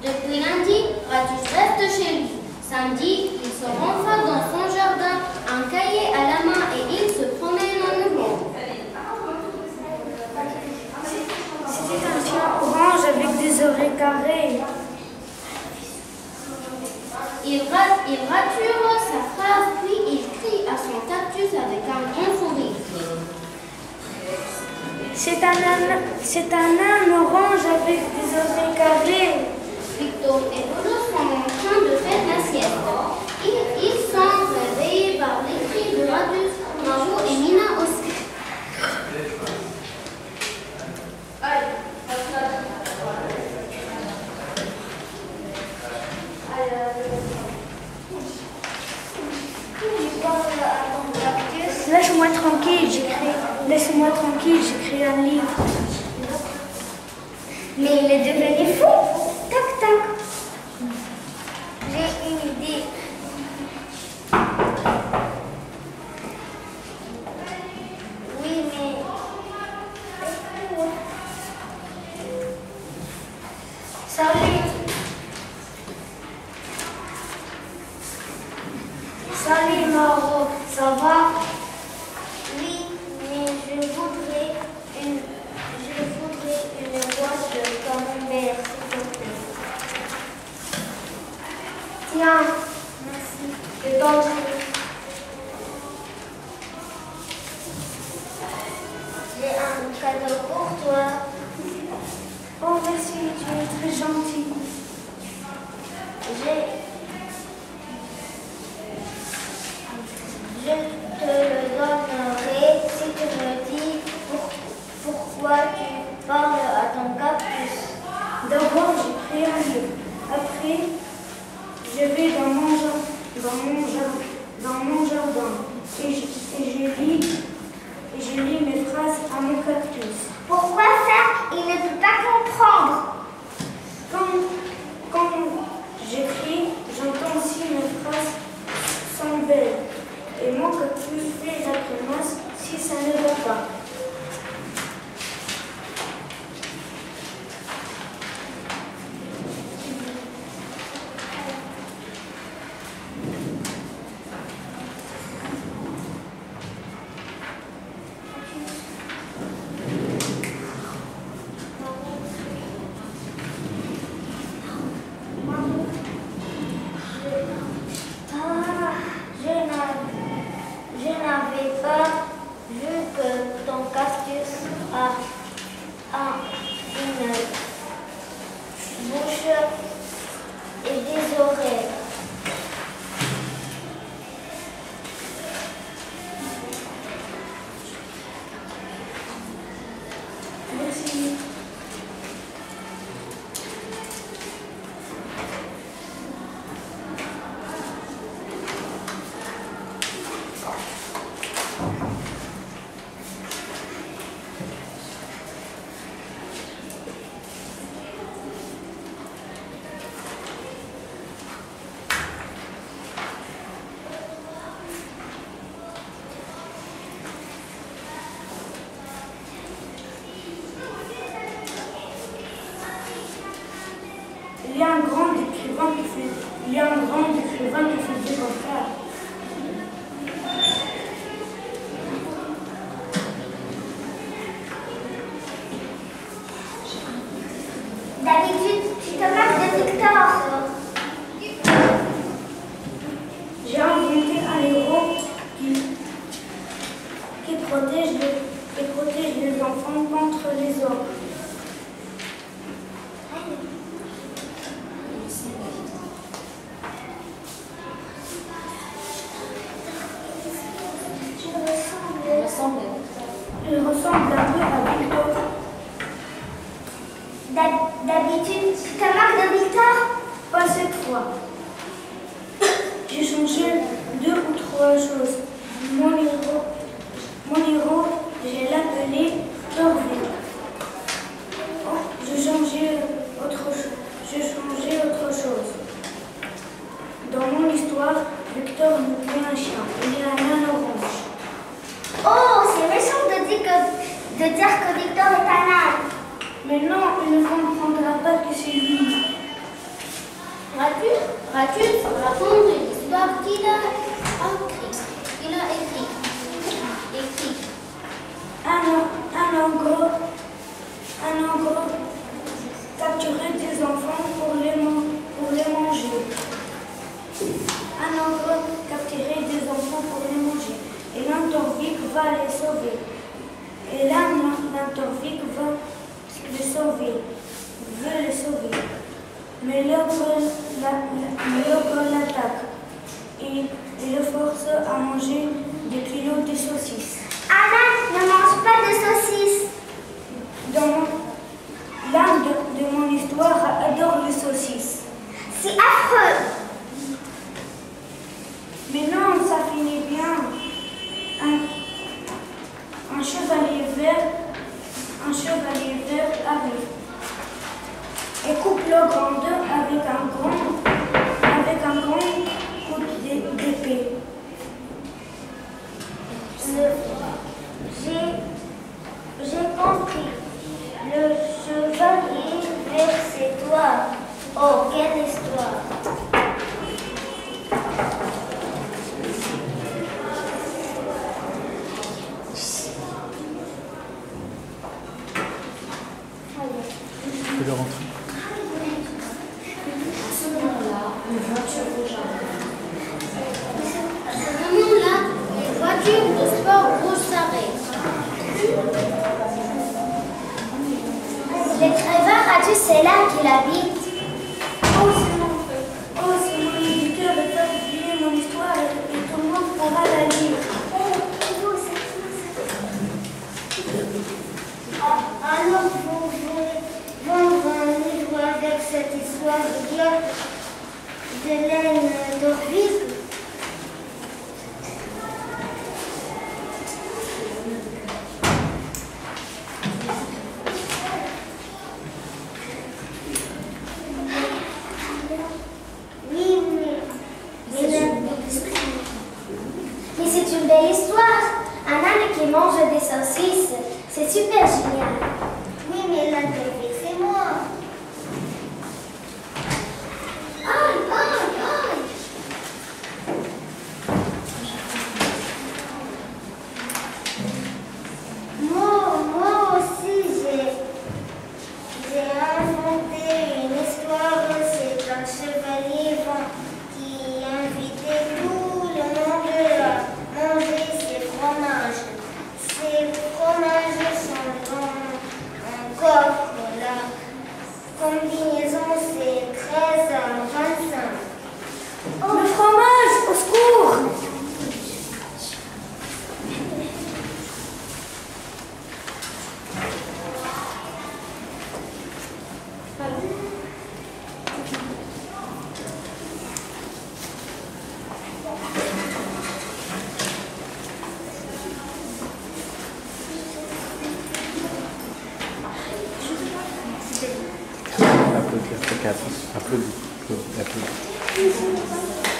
Depuis lundi, Ratus reste chez lui. Samedi, il se renferme dans son jardin, un cahier à la main et il se promène en Europe. C'était un chien orange avec des oreilles carrées. Il rature sa phrase, puis il crie à son cactus avec un grand sourire. C'est un âne orange avec des oreilles carrées. Victor et Dodo sont en train de faire la sieste. Ils sont réveillés par les cris de Ratus, Margot et Mina aussi. Laisse-moi tranquille, j'écris un livre. Mais il est devenu fou. Tac, tac. J'ai une idée. Oui, mais... Salut. Salut Margot, ça va? Oui, mais je voudrais une boîte de camembert, s'il te plaît. Tiens, Merci. je t'en prie. J'ai un cadeau pour toi. Oh merci, tu es très gentil. Je te le donnerai si tu me dis pourquoi tu parles à ton cactus. D'abord, j'écris un livre. Après, je vais dans mon jardin et je lis mes phrases à mon cactus. Pourquoi ça? Il ne peut pas comprendre. Quand j'écris, j'entends aussi mes phrases sont belles. Et mon cactus fait la grimace si ça ne va pas. Je n'avais pas vu que ton cactus a une bouche et des oreilles. Merci. Il y a un grand écrivain qui faisait comme ça. D'habitude, tu te moques de Victor. J'ai inventé un héros qui protège les enfants contre les hommes. Il ressemble un peu à Victor. D'habitude, tu te moques de Victor? Pas cette fois. J'ai changé 2 ou 3 choses. Mon héros, j'ai l'appelé Thorville. Oh, j'ai changé autre chose. Dans mon histoire, Victor n'est plus un chien, il est un âne orange. Oh, c'est méchant de dire que Victor est un âne. Mais non, il ne comprendra pas que c'est lui. Raconte l'histoire qu'il a écrit. Un ogre capturait des enfants pour les manger. Un ogre capturait des enfants pour les manger. Et l'Antorvik va les sauver. Et là, l'Antorvik veut les sauver. Mais l'ogre l'attaque et le force à manger des kilos de saucisses. Arrête, ne mange pas de saucisses. L'âme de mon histoire adore les saucisses. C'est affreux. Mais non, ça finit bien. Un chevalier vert arrive et coupe l'ogre en deux avec un grand coup d'épée. J'ai compris. Le chevalier vert, c'est toi. Oh, quelle histoire. Tu peux le rentrer. À ce moment-là, les voitures de sport rouges s'arrêtent. L'écrivain Radio, c'est là qu'il habite. C'est mon éditeur de faire publier mon histoire et tout le monde pourra la lire. Alors, vous voulez vendre un livre avec cette histoire idiote de laine d'Orville? Mais c'est une belle histoire. Un âne qui mange des saucisses, c'est super génial. Oui, mais l'âne d'Orville, c'est moi. Moi aussi, j'ai inventé une histoire. C'est un chevalier qui invitait tout le monde à manger ses fromages. Ces fromages sont dans un coffre. La combinaison, c'est 13 à 25. Oh, le fromage, au secours! Applaudis. Applaudis.